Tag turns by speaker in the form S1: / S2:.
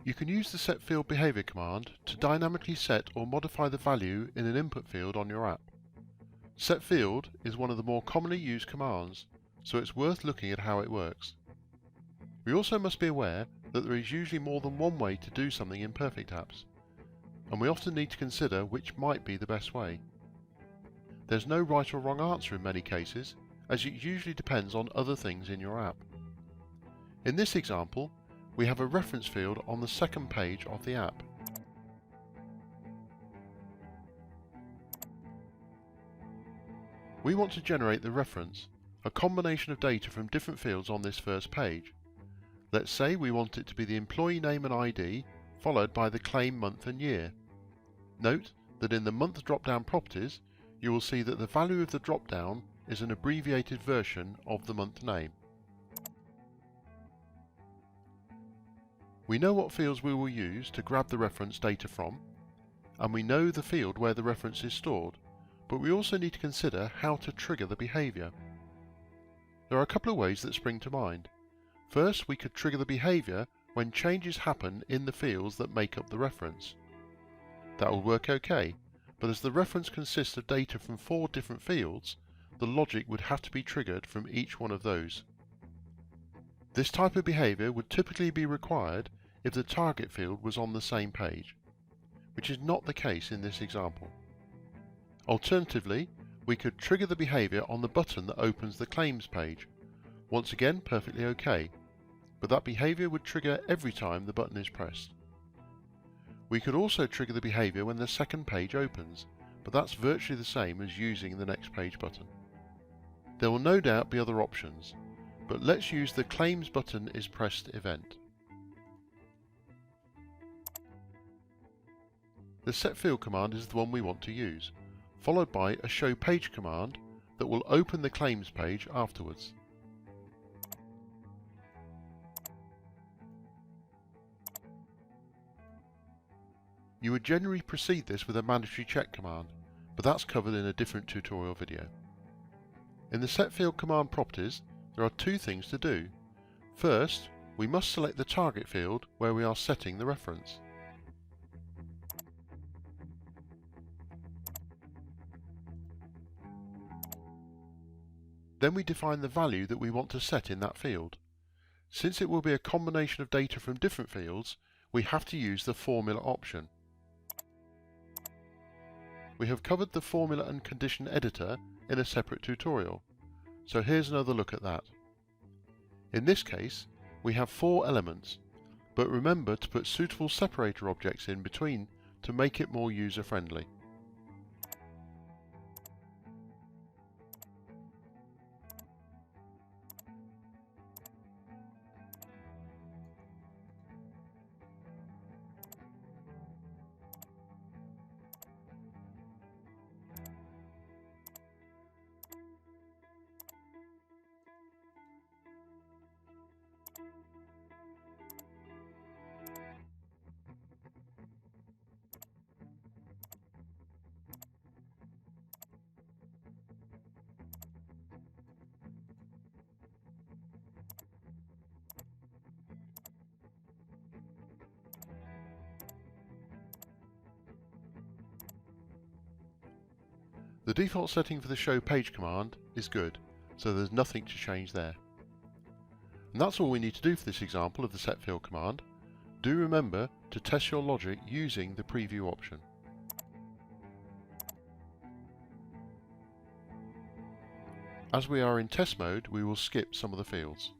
S1: You can use the setFieldBehavior command to dynamically set or modify the value in an input field on your app. setField is one of the more commonly used commands, so it's worth looking at how it works. We also must be aware that there is usually more than one way to do something in PerfectApps, and we often need to consider which might be the best way. There's no right or wrong answer in many cases, as it usually depends on other things in your app. In this example, we have a reference field on the second page of the app. We want to generate the reference, a combination of data from different fields on this first page. Let's say we want it to be the employee name and ID, followed by the claim month and year. Note that in the month drop-down properties, you will see that the value of the drop-down is an abbreviated version of the month name. We know what fields we will use to grab the reference data from, and we know the field where the reference is stored, but we also need to consider how to trigger the behavior. There are a couple of ways that spring to mind. First, we could trigger the behavior when changes happen in the fields that make up the reference. That will work okay, but as the reference consists of data from 4 different fields, the logic would have to be triggered from each one of those. This type of behavior would typically be required if the target field was on the same page, which is not the case in this example. Alternatively, we could trigger the behavior on the button that opens the claims page. Once again, perfectly okay, but that behavior would trigger every time the button is pressed. We could also trigger the behavior when the second page opens, but that's virtually the same as using the next page button. There will no doubt be other options, but let's use the claims button is pressed event. The setField command is the one we want to use, followed by a showPage command that will open the claims page afterwards. You would generally precede this with a mandatory check command, but that's covered in a different tutorial video. In the setField command properties, there are 2 things to do. First, we must select the target field where we are setting the reference. Then we define the value that we want to set in that field. Since it will be a combination of data from different fields, we have to use the formula option. We have covered the formula and condition editor in a separate tutorial, so here's another look at that. In this case, we have 4 elements, but remember to put suitable separator objects in between to make it more user-friendly. The default setting for the showPage command is good, so there's nothing to change there. And that's all we need to do for this example of the setField command. Do remember to test your logic using the preview option. As we are in test mode, we will skip some of the fields.